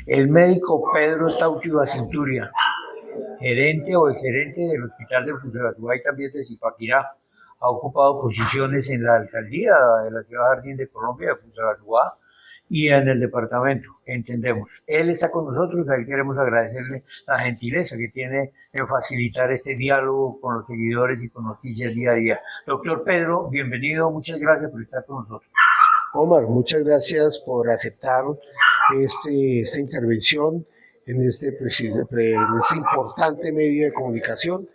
El médico Pedro Tautiva Cinturia, gerente o exgerente del Hospital de Fusagasugá y también de Zipaquirá, ha ocupado posiciones en la alcaldía de la ciudad Jardín de Colombia, de Fusagasugá, y en el departamento, entendemos. Él está con nosotros, a él queremos agradecerle la gentileza que tiene en facilitar este diálogo con los seguidores y con noticias día a día. Doctor Pedro, bienvenido, muchas gracias por estar con nosotros. Omar, muchas gracias por aceptar esta intervención en en este importante medio de comunicación.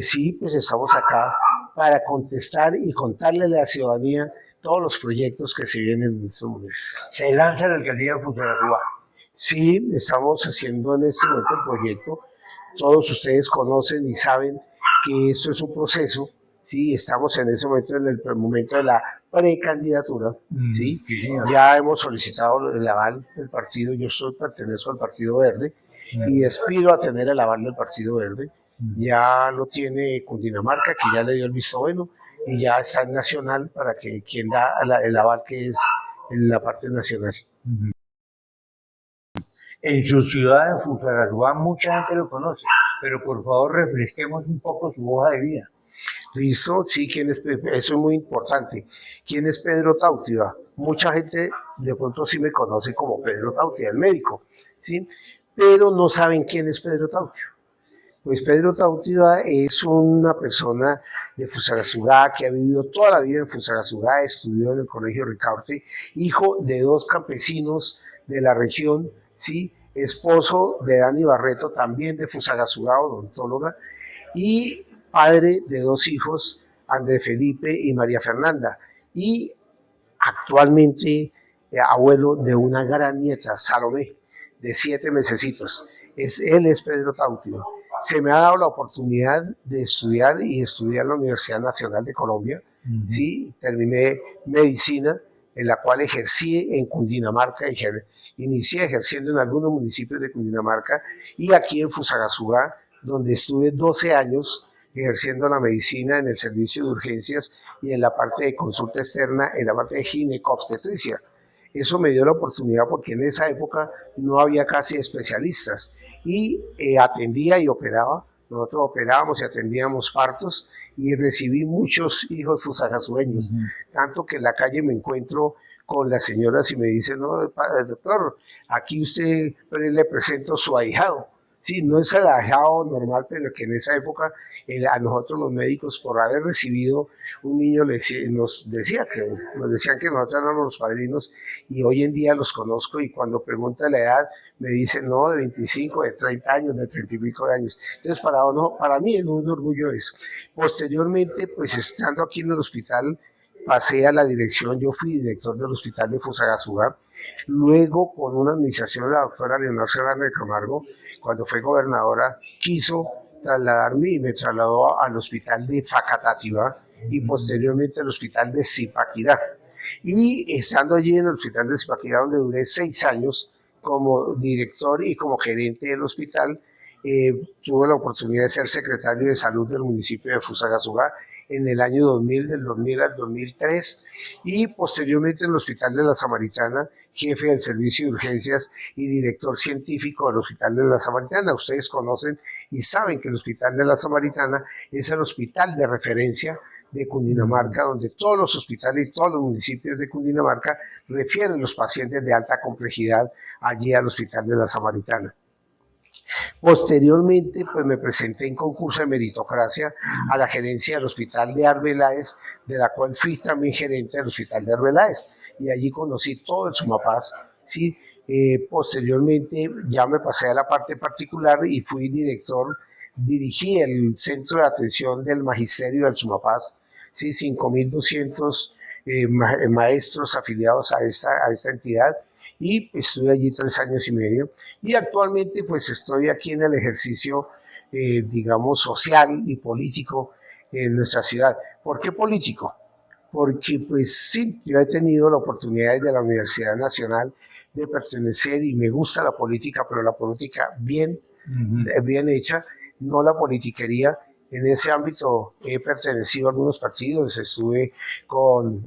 Sí, pues estamos acá para contestar y contarle a la ciudadanía todos los proyectos que se vienen en estos momentos. Se lanza la alcaldía de Fusagasugá. Sí, estamos haciendo en este momento el proyecto. Todos ustedes conocen y saben que esto es un proceso. Sí, estamos en ese momento, en el momento de la precandidatura. ¿Sí? Ya hemos solicitado el aval del partido. Yo pertenezco al Partido Verde y aspiro a tener el aval del Partido Verde. Ya lo tiene Cundinamarca, que ya le dio el visto bueno, y ya está en Nacional para que quien da el aval, que es en la parte nacional. En su ciudad, en Fusagasugá, mucha gente lo conoce, pero por favor refresquemos un poco su hoja de vida. Listo, sí, eso es muy importante. ¿Quién es Pedro Tautiva? Mucha gente de pronto sí me conoce como Pedro Tautiva, el médico, ¿sí? Pero no saben quién es Pedro Tautiva. Pues Pedro Tautiva es una persona de Fusagasugá que ha vivido toda la vida en Fusagasugá, estudió en el Colegio Ricaurte, hijo de dos campesinos de la región, ¿sí? Esposo de Dani Barreto, también de Fusagasugá, odontóloga, y padre de dos hijos, André Felipe y María Fernanda, y actualmente abuelo de una gran nieta, Salomé, de 7 mesecitos. Él es Pedro Tautiva. Se me ha dado la oportunidad de estudiar en la Universidad Nacional de Colombia. Sí, terminé medicina, en la cual ejercí en Cundinamarca, inicié ejerciendo en algunos municipios de Cundinamarca y aquí en Fusagasugá, donde estuve 12 años ejerciendo la medicina en el servicio de urgencias y en la parte de consulta externa, en la parte de ginecobstetricia. Eso me dio la oportunidad porque en esa época no había casi especialistas y atendía y operaba. Nosotros operábamos y atendíamos partos y recibí muchos hijos fusagasueños, tanto que en la calle me encuentro con las señoras y me dicen, no, doctor, aquí usted le presento su ahijado. Sí, no es el ahijado normal, pero que en esa época a nosotros los médicos, por haber recibido un niño, nos decían que nosotros éramos los padrinos, y hoy en día los conozco y cuando pregunta la edad me dicen, no, de 25, de 30 años, de 30 y pico de años. Entonces, para mí es un orgullo eso. Posteriormente, pues estando aquí en el hospital, pasé a la dirección, yo fui director del hospital de Fusagasugá, luego con una administración de la doctora Leonor Serrano de Camargo, cuando fue gobernadora, quiso trasladarme y me trasladó al hospital de Facatativá y posteriormente al hospital de Zipaquirá. Y estando allí en el hospital de Zipaquirá, donde duré 6 años como director y como gerente del hospital, tuve la oportunidad de ser secretario de salud del municipio de Fusagasugá en el año 2000, del 2000 al 2003, y posteriormente en el Hospital de la Samaritana, jefe del servicio de urgencias y director científico del Hospital de la Samaritana. Ustedes conocen y saben que el Hospital de la Samaritana es el hospital de referencia de Cundinamarca, donde todos los hospitales y todos los municipios de Cundinamarca refieren los pacientes de alta complejidad allí al Hospital de la Samaritana. Posteriormente, pues me presenté en concurso de meritocracia a la gerencia del Hospital de Arbeláez, de la cual fui también gerente del Hospital de Arbeláez, y allí conocí todo el Sumapaz, ¿sí? Posteriormente ya me pasé a la parte particular y fui dirigí el centro de atención del magisterio del Sumapaz, ¿sí? 5.200 maestros afiliados a esta entidad, y estuve allí 3 años y medio, y actualmente pues estoy aquí en el ejercicio, digamos, social y político en nuestra ciudad. ¿Por qué político? Porque pues sí, yo he tenido la oportunidad desde la Universidad Nacional de pertenecer y me gusta la política, pero la política bien hecha, no la politiquería, En ese ámbito he pertenecido a algunos partidos, estuve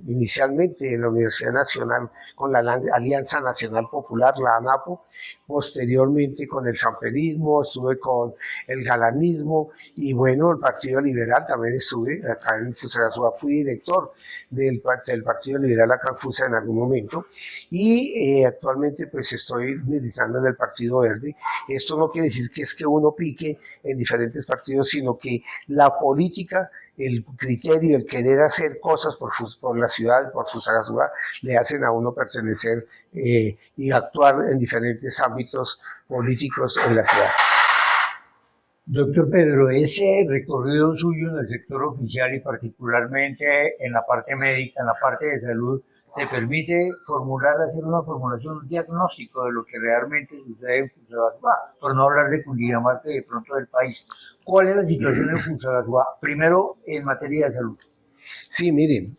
inicialmente en la Universidad Nacional con la Alianza Nacional Popular, la ANAPO, posteriormente con el samperismo, estuve con el galanismo y bueno, el Partido Liberal también estuve, acá en Fusagasugá fui director del Partido Liberal acá en Fusa en algún momento y actualmente pues estoy militando en el Partido Verde. Esto no quiere decir que es que uno pique en diferentes partidos, sino que la política, el criterio, el querer hacer cosas por la ciudad, por Fusagasugá, le hacen a uno pertenecer y actuar en diferentes ámbitos políticos en la ciudad. Doctor Pedro, ese recorrido suyo en el sector oficial y particularmente en la parte médica, en la parte de salud, te permite hacer una formulación, un diagnóstico de lo que realmente sucede en Fusagasugá, por no hablar de Cundinamarca y de pronto del país. ¿Cuál es la situación en Fusagasugá? Primero, en materia de salud. Sí, miren,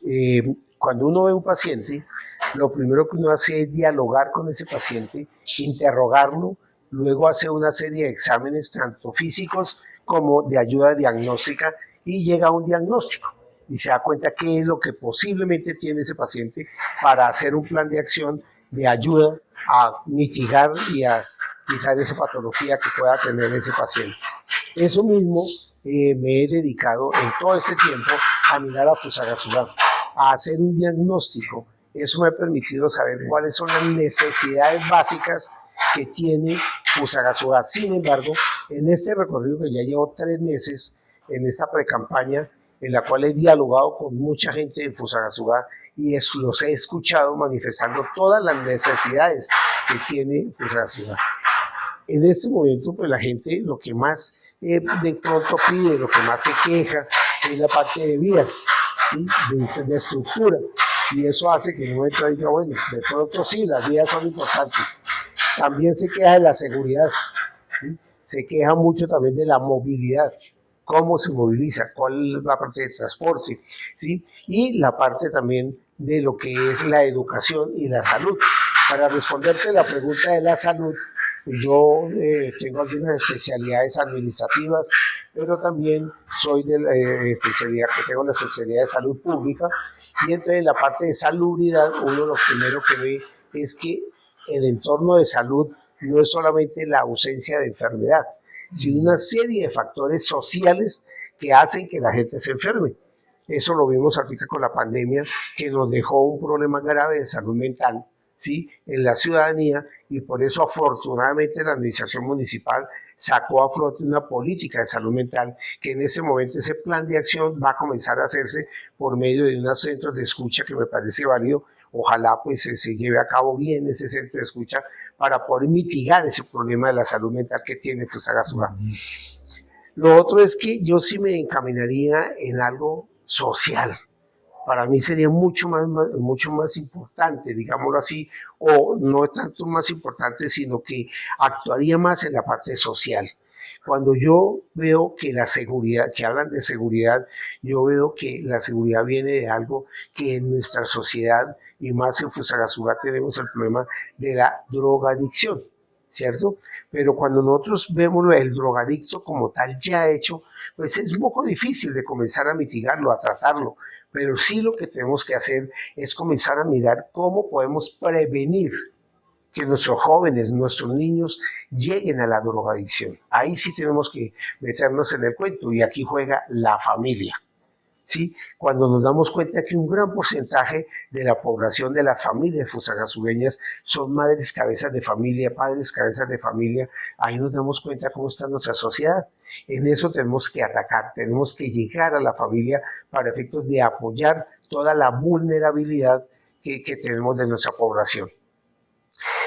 cuando uno ve un paciente, lo primero que uno hace es dialogar con ese paciente, interrogarlo, luego hace una serie de exámenes, tanto físicos como de ayuda diagnóstica, y llega a un diagnóstico y se da cuenta qué es lo que posiblemente tiene ese paciente para hacer un plan de acción de ayuda a mitigar y a quitar esa patología que pueda tener ese paciente. Eso mismo me he dedicado en todo este tiempo a mirar a Fusagasugá, a hacer un diagnóstico. Eso me ha permitido saber cuáles son las necesidades básicas que tiene Fusagasugá. Sin embargo, en este recorrido que ya llevo 3 meses, en esta precampaña, en la cual he dialogado con mucha gente de Fusagasugá y los he escuchado manifestando todas las necesidades que tiene Fusagasugá. En este momento, pues la gente lo que más de pronto pide, lo que más se queja, es la parte de vías, ¿sí? de estructura. Y eso hace que en un momento diga, bueno, de pronto sí, las vías son importantes. También se queja de la seguridad, ¿sí? Se queja mucho también de la movilidad, cómo se moviliza, cuál es la parte de transporte, ¿sí? Y la parte también de lo que es la educación y la salud. Para responderte la pregunta de la salud, yo tengo algunas especialidades administrativas, pero también soy tengo la especialidad de salud pública, y entonces en la parte de salubridad uno lo primero que ve es que el entorno de salud no es solamente la ausencia de enfermedad, sino una serie de factores sociales que hacen que la gente se enferme. Eso lo vimos ahorita con la pandemia, que nos dejó un problema grave de salud mental, ¿sí? En la ciudadanía, y por eso afortunadamente la administración municipal sacó a flote una política de salud mental que en ese momento ese plan de acción va a comenzar a hacerse por medio de unos centros de escucha que me parece válido. Ojalá pues se lleve a cabo bien ese centro de escucha para poder mitigar ese problema de la salud mental que tiene Fusagasugá. Lo otro es que yo sí me encaminaría en algo social. Para mí sería mucho más importante, digámoslo así, o no tanto más importante, sino que actuaría más en la parte social. Cuando yo veo que la seguridad, que hablan de seguridad, yo veo que la seguridad viene de algo que en nuestra sociedad, y más en Fusagasugá, tenemos el problema de la drogadicción, ¿cierto? Pero cuando nosotros vemos el drogadicto como tal ya hecho, pues es un poco difícil de comenzar a mitigarlo, a tratarlo. Pero sí lo que tenemos que hacer es comenzar a mirar cómo podemos prevenir que nuestros jóvenes, nuestros niños lleguen a la drogadicción. Ahí sí tenemos que meternos en el cuento, y aquí juega la familia, ¿sí? Cuando nos damos cuenta que un gran porcentaje de la población de las familias fusagasueñas son madres cabezas de familia, padres cabezas de familia, ahí nos damos cuenta cómo está nuestra sociedad. En eso tenemos que atacar, tenemos que llegar a la familia para efectos de apoyar toda la vulnerabilidad que tenemos de nuestra población.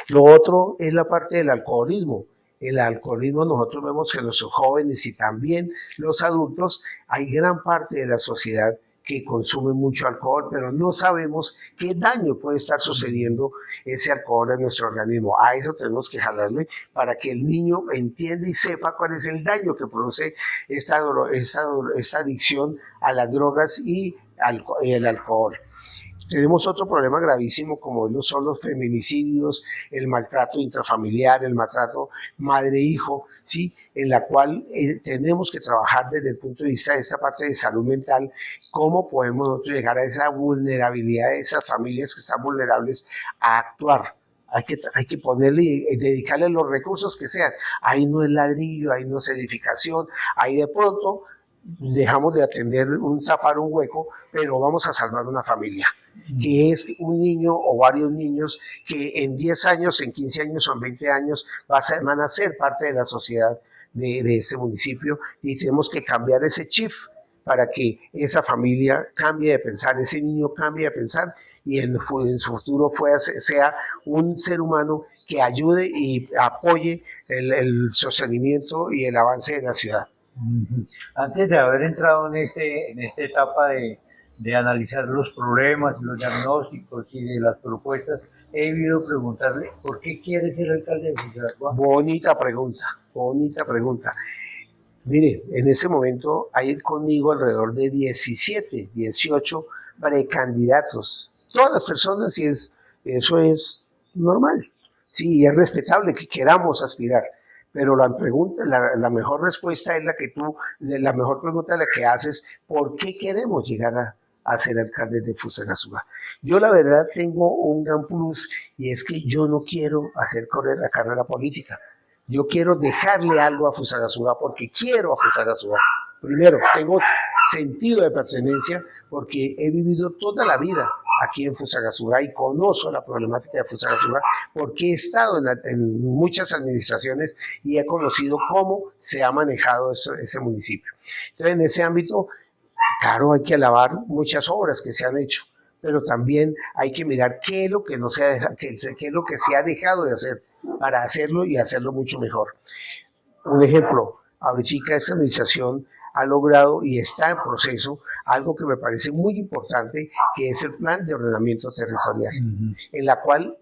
Lo otro es la parte del alcoholismo. El alcoholismo, nosotros vemos que nuestros jóvenes y también los adultos, hay gran parte de la sociedad que consume mucho alcohol, pero no sabemos qué daño puede estar sucediendo ese alcohol en nuestro organismo. A eso tenemos que jalarle para que el niño entienda y sepa cuál es el daño que produce esta adicción a las drogas y el alcohol. Tenemos otro problema gravísimo como son los feminicidios, el maltrato intrafamiliar, el maltrato madre-hijo, ¿sí? En la cual tenemos que trabajar desde el punto de vista de esta parte de salud mental, cómo podemos nosotros llegar a esa vulnerabilidad de esas familias que están vulnerables a actuar. Hay que ponerle y dedicarle los recursos que sean. Ahí no es ladrillo, ahí no es edificación, ahí de pronto dejamos de atender tapar un hueco, pero vamos a salvar una familia, que es un niño o varios niños que en 10 años, en 15 años o en 20 años van a ser parte de la sociedad de este municipio, y tenemos que cambiar ese chip para que esa familia cambie de pensar, ese niño cambie de pensar y en su futuro sea un ser humano que ayude y apoye el sostenimiento y el avance de la ciudad. Antes de haber entrado en esta etapa de analizar los problemas, los diagnósticos y de las propuestas, he debido preguntarle por qué quiere ser alcalde de Fusagasugá. Bonita pregunta, bonita pregunta. Mire, en ese momento hay conmigo alrededor de 17, 18 precandidatos. Todas las personas, y eso es normal. Sí, es respetable que queramos aspirar. Pero la mejor respuesta es la mejor pregunta es la que haces: ¿por qué queremos llegar a ser alcalde de Fusagasugá? Yo la verdad tengo un gran plus, y es que yo no quiero hacer correr la carrera política. Yo quiero dejarle algo a Fusagasugá porque quiero a Fusagasugá. Primero, tengo sentido de pertenencia porque he vivido toda la vida aquí en Fusagasugá y conozco la problemática de Fusagasugá porque he estado en muchas administraciones y he conocido cómo se ha manejado ese municipio. Entonces, en ese ámbito, claro, hay que alabar muchas obras que se han hecho, pero también hay que mirar qué es lo que qué es lo que se ha dejado de hacer para hacerlo y hacerlo mucho mejor. Un ejemplo, ahorita esta administración ha logrado y está en proceso algo que me parece muy importante, que es el plan de ordenamiento territorial, en la cual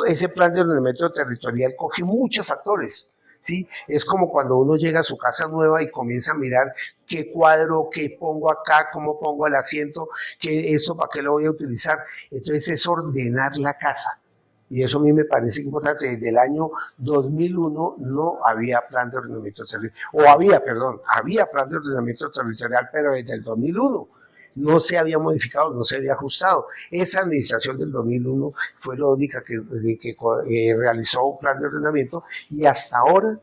ese plan de ordenamiento territorial coge muchos factores, ¿sí? Es como cuando uno llega a su casa nueva y comienza a mirar qué cuadro, qué pongo acá, cómo pongo el asiento, eso para qué lo voy a utilizar. Entonces es ordenar la casa. Y eso a mí me parece importante. Desde el año 2001 no había plan de ordenamiento territorial, había plan de ordenamiento territorial, pero desde el 2001 no se había modificado, no se había ajustado. Esa administración del 2001 fue la única que realizó un plan de ordenamiento, y hasta ahora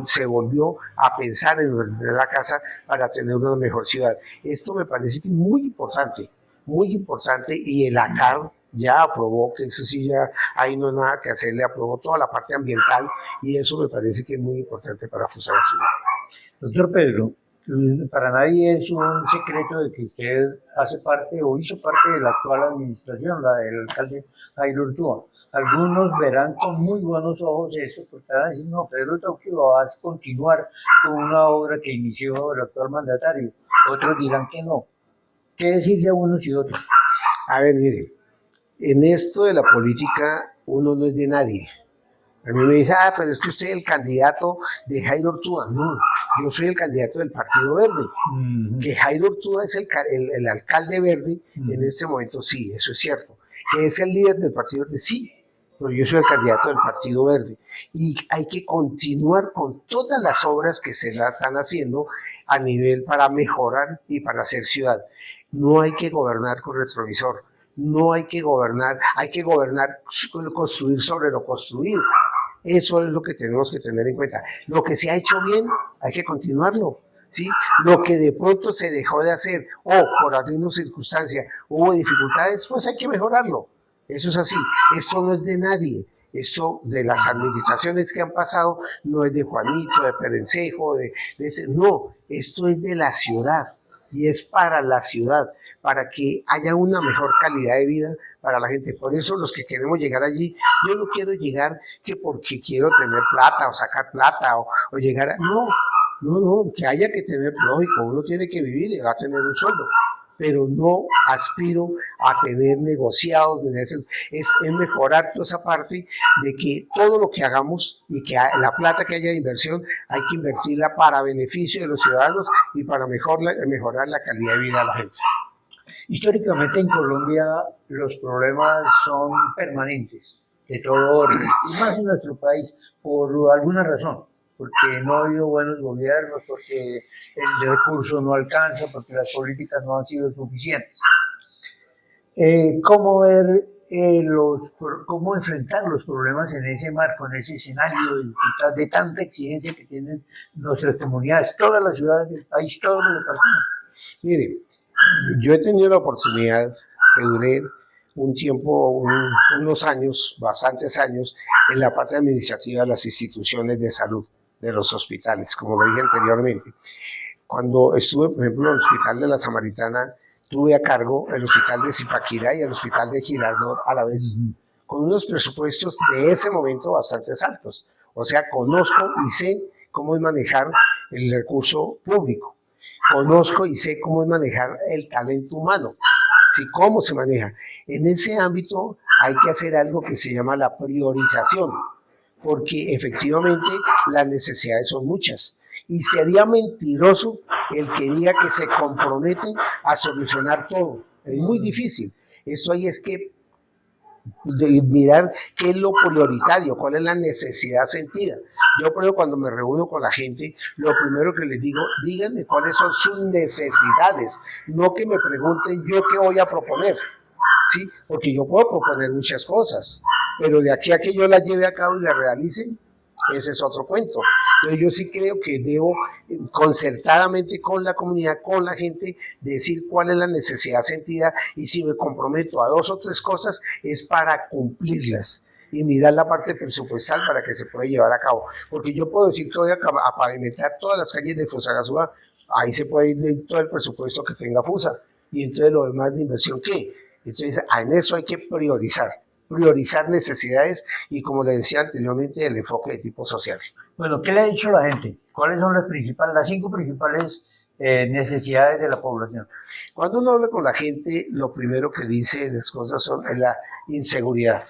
se volvió a pensar en ordenar la casa para tener una mejor ciudad. Esto me parece que es muy importante, y el ACAR ya aprobó, que eso sí, ya ahí no hay nada que hacer, le aprobó toda la parte ambiental, y eso me parece que es muy importante para Fusagasugá. Doctor Pedro, para nadie es un secreto de que usted hace parte o hizo parte de la actual administración, la del alcalde Jairo Urtúa. Algunos verán con muy buenos ojos eso, porque van a decir: no, Pedro Tauquio va a continuar con una obra que inició el actual mandatario. Otros dirán que no. ¿Qué decirle a unos y otros? A ver, mire, en esto de la política uno no es de nadie. A mí me dice: pero es que usted es el candidato de Jairo Urtúa. No, yo soy el candidato del Partido Verde. Que Jairo Urtúa es el alcalde verde en este momento, sí, eso es cierto. Que es el líder del Partido Verde, sí, pero yo soy el candidato del Partido Verde. Y hay que continuar con todas las obras que se están haciendo a nivel para mejorar y para hacer ciudad. No hay que gobernar con retrovisor. No hay que gobernar, construir sobre lo construido. Eso es lo que tenemos que tener en cuenta. Lo que se ha hecho bien, hay que continuarlo, ¿sí? Lo que de pronto se dejó de hacer o por alguna circunstancia hubo dificultades, pues hay que mejorarlo. Eso es así. Esto no es de nadie. Esto de las administraciones que han pasado no es de Juanito, de Perencejo, no, esto es de la ciudad y es para la ciudad, para que haya una mejor calidad de vida para la gente. Por eso los que queremos llegar allí, yo no quiero llegar que porque quiero tener plata o sacar plata o llegar a... No, que haya que tener, lógico, uno tiene que vivir y va a tener un sueldo, pero no aspiro a tener negociados, es mejorar toda esa parte de que todo lo que hagamos y que la plata que haya de inversión hay que invertirla para beneficio de los ciudadanos y para mejorar la calidad de vida de la gente. Históricamente en Colombia los problemas son permanentes, de todo orden, y más en nuestro país, por alguna razón, porque no ha habido buenos gobiernos, porque el recurso no alcanza, porque las políticas no han sido suficientes. ¿Cómo ver cómo enfrentar los problemas en ese marco, en ese escenario de dificultad, de tanta exigencia que tienen nuestras comunidades, todas las ciudades del país, todos los departamentos? Mire, yo he tenido la oportunidad que duré un tiempo, unos años, bastantes años, en la parte administrativa de las instituciones de salud, de los hospitales, como lo dije anteriormente. Cuando estuve, por ejemplo, en el Hospital de la Samaritana, tuve a cargo el Hospital de Zipaquirá y el Hospital de Girardot a la vez, con unos presupuestos de ese momento bastante altos. O sea, conozco y sé cómo es manejar el recurso público. Conozco y sé cómo es manejar el talento humano, ¿sí? Cómo se maneja. En ese ámbito hay que hacer algo que se llama la priorización, porque efectivamente las necesidades son muchas. Y sería mentiroso el que diga que se compromete a solucionar todo. Es muy difícil. Eso ahí es que mirar qué es lo prioritario, cuál es la necesidad sentida. Yo, por ejemplo, cuando me reúno con la gente, lo primero que les digo, díganme cuáles son sus necesidades, no que me pregunten yo qué voy a proponer, ¿sí? Porque yo puedo proponer muchas cosas, pero de aquí a que yo las lleve a cabo y las realice, ese es otro cuento. Entonces yo sí creo que debo concertadamente con la comunidad, con la gente, decir cuál es la necesidad sentida y si me comprometo a 2 o 3 cosas es para cumplirlas y mirar la parte presupuestal para que se pueda llevar a cabo. Porque yo puedo decir que voy a pavimentar todas las calles de Fusagasugá, ahí se puede ir todo el presupuesto que tenga Fusa y entonces lo demás de inversión, ¿qué? Entonces en eso hay que priorizar necesidades y, como le decía anteriormente, el enfoque de tipo social. Bueno, ¿qué le ha dicho la gente? ¿Cuáles son las 5 principales necesidades de la población? Cuando uno habla con la gente, lo primero que dice las cosas son la inseguridad.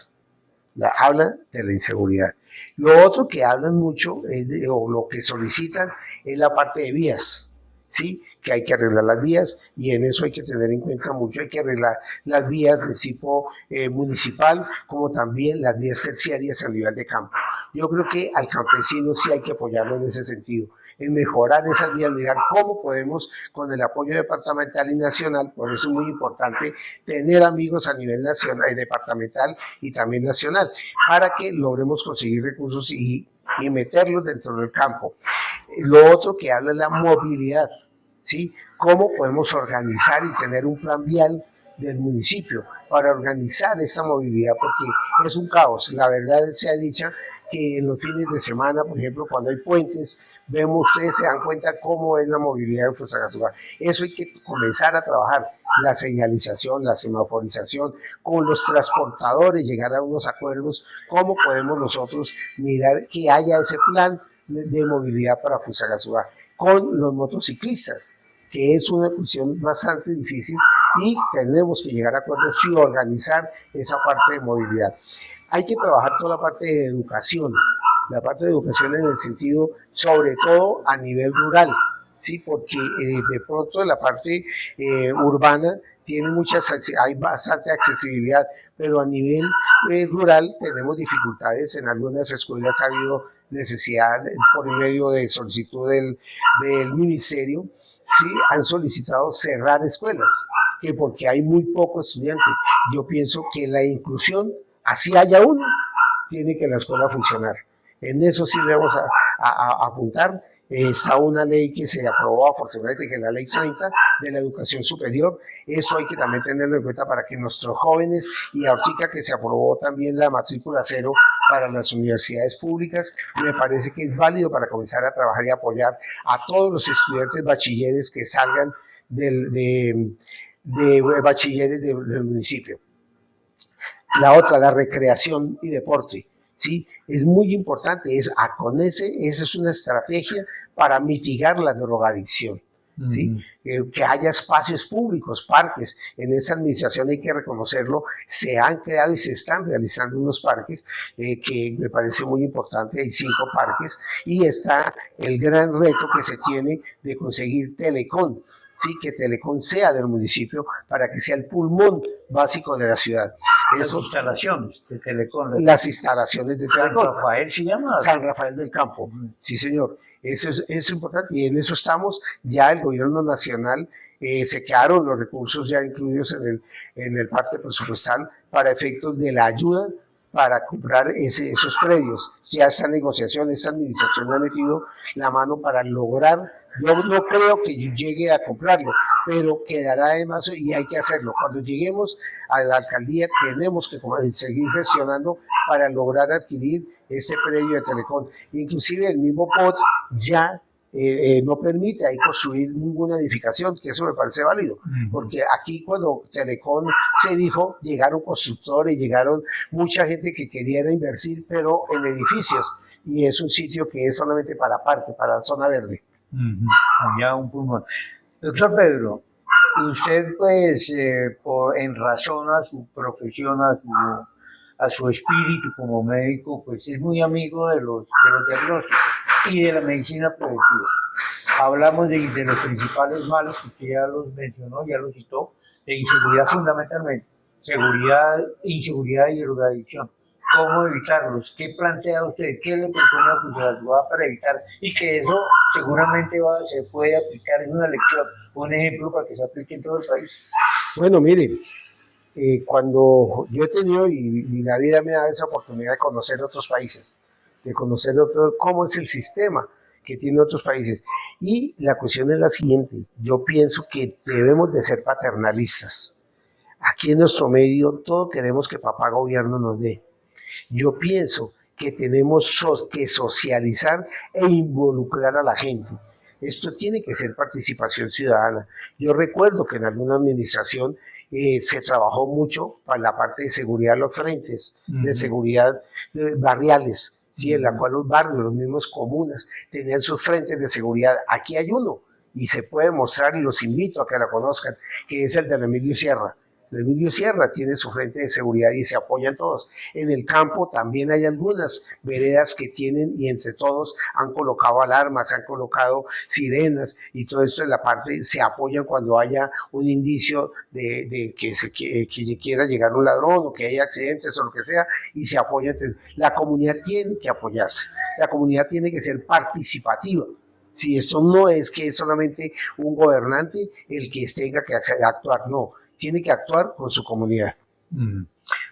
Hablan de la inseguridad. Lo otro que hablan mucho o lo que solicitan es la parte de vías. ¿Sí? Que hay que arreglar las vías y en eso hay que tener en cuenta mucho, hay que arreglar las vías de tipo municipal como también las vías terciarias a nivel de campo. Yo creo que al campesino sí hay que apoyarlo en ese sentido, en mejorar esas vías, mirar cómo podemos con el apoyo departamental y nacional, por eso es muy importante tener amigos a nivel nacional, departamental y también nacional, para que logremos conseguir recursos y meterlos dentro del campo. Lo otro que habla es la movilidad, ¿sí? Cómo podemos organizar y tener un plan vial del municipio para organizar esta movilidad, porque es un caos. La verdad sea dicha que en los fines de semana, por ejemplo, cuando hay puentes, ustedes se dan cuenta cómo es la movilidad en Fusagasugá. Eso hay que comenzar a trabajar. La señalización, la semaforización, con los transportadores, llegar a unos acuerdos, cómo podemos nosotros mirar que haya ese plan de movilidad para Fusagasugá, con los motociclistas, que es una cuestión bastante difícil y tenemos que llegar a acuerdos y organizar esa parte de movilidad. Hay que trabajar toda la parte de educación, la parte de educación en el sentido, sobre todo a nivel rural, ¿sí? Porque de pronto la parte urbana hay bastante accesibilidad, pero a nivel rural tenemos dificultades. En algunas escuelas ha habido necesidad por medio de solicitud del ministerio, ¿sí? Han solicitado cerrar escuelas, que porque hay muy pocos estudiantes. Yo pienso que la inclusión, así haya uno, tiene que la escuela funcionar. En eso sí le vamos a apuntar. Está una ley que se aprobó afortunadamente, que es la ley 30 de la educación superior. Eso hay que también tenerlo en cuenta para que nuestros jóvenes, y ahorita que se aprobó también la matrícula cero para las universidades públicas, me parece que es válido para comenzar a trabajar y apoyar a todos los estudiantes bachilleres que salgan de bachilleres del municipio. La otra, la recreación y deporte, ¿sí? Es muy importante. Esa es una estrategia para mitigar la drogadicción, ¿sí? Que haya espacios públicos, parques. En esa administración hay que reconocerlo, se han creado y se están realizando unos parques que me parece muy importante. Hay 5 parques y está el gran reto que se tiene de conseguir telecom, ¿sí? Que Telecom sea del municipio para que sea el pulmón básico de la ciudad. Las instalaciones de Telecom. Las instalaciones de Telecom. San Rafael se llama. San Rafael del Campo, sí señor. Eso es importante y en eso estamos. Ya el gobierno nacional se quedaron los recursos ya incluidos en el parte presupuestal para efectos de la ayuda para comprar esos predios. Ya esta negociación, esta administración ha metido la mano para lograr. Yo no creo que llegue a comprarlo, pero quedará además y hay que hacerlo. Cuando lleguemos a la alcaldía tenemos que seguir gestionando para lograr adquirir este predio de Telecom. Inclusive el mismo POT ya no permite ahí construir ninguna edificación, que eso me parece válido, porque aquí cuando Telecom se dijo, llegaron constructores, llegaron mucha gente que quería invertir, pero en edificios, y es un sitio que es solamente para parque, para zona verde. Allá un pulmón. Doctor Pedro, usted pues en razón a su profesión, a su espíritu como médico, pues es muy amigo de los diagnósticos y de la medicina preventiva. Hablamos de los principales males que usted ya los mencionó, ya los citó, de inseguridad fundamentalmente, inseguridad y drogadicción. ¿Cómo evitarlos? ¿Qué plantea usted? ¿Qué le propone a Fusagasugá para evitar? Y que eso seguramente se puede aplicar en una lección, un ejemplo para que se aplique en todo el país. Bueno, miren, cuando yo he tenido y la vida me da esa oportunidad de conocer otros países, de conocer cómo es el sistema que tienen otros países. Y la cuestión es la siguiente, yo pienso que debemos de ser paternalistas. Aquí en nuestro medio todo queremos que papá gobierno nos dé. Yo pienso que tenemos que socializar e involucrar a la gente. Esto tiene que ser participación ciudadana. Yo recuerdo que en alguna administración se trabajó mucho para la parte de seguridad de los frentes, de seguridad barriales, ¿sí? En la cual los barrios, los mismos comunas, tenían sus frentes de seguridad. Aquí hay uno y se puede mostrar y los invito a que la conozcan, que es el de Emilio Sierra. Emilio Sierra tiene su frente de seguridad y se apoyan todos. En el campo también hay algunas veredas que tienen y entre todos han colocado alarmas, han colocado sirenas y todo esto en la parte se apoyan cuando haya un indicio de que quiera llegar un ladrón o que haya accidentes o lo que sea y se apoyan. La comunidad tiene que apoyarse, la comunidad tiene que ser participativa. Si esto no es que es solamente un gobernante el que tenga que actuar, no. Tiene que actuar con su comunidad.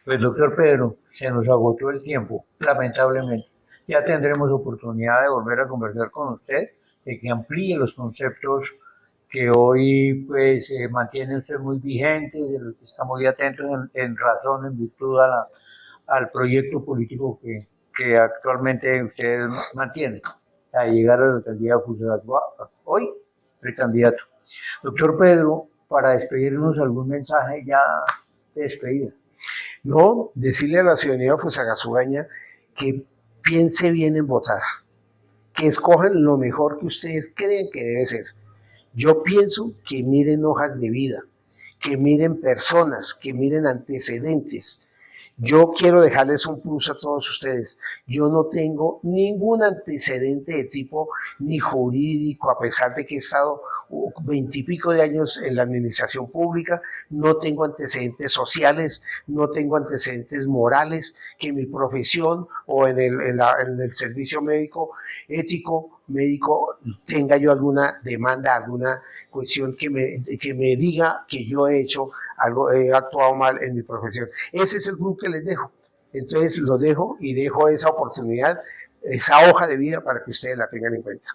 Pues doctor Pedro, se nos agotó el tiempo, lamentablemente. Ya tendremos oportunidad de volver a conversar con usted, de que amplíe los conceptos que hoy pues mantiene usted muy vigentes, de los que está muy atentos en razón, en virtud al proyecto político que actualmente usted mantiene, a llegar a la alcaldía de Fusagasugá, hoy precandidato. Doctor Pedro, para despedirnos, algún mensaje ya de despedida. No, decirle a la ciudadanía fusagasugaña que piense bien en votar, que escojan lo mejor que ustedes creen que debe ser. Yo pienso que miren hojas de vida, que miren personas, que miren antecedentes. Yo quiero dejarles un plus a todos ustedes. Yo no tengo ningún antecedente de tipo ni jurídico, a pesar de que he estado 20 y pico de años en la administración pública, no tengo antecedentes sociales, no tengo antecedentes morales, que mi profesión o en el servicio médico, ético, médico, tenga yo alguna demanda, alguna cuestión que me diga que yo he hecho algo, he actuado mal en mi profesión. Ese es el club que les dejo. Entonces lo dejo y dejo esa oportunidad, esa hoja de vida para que ustedes la tengan en cuenta.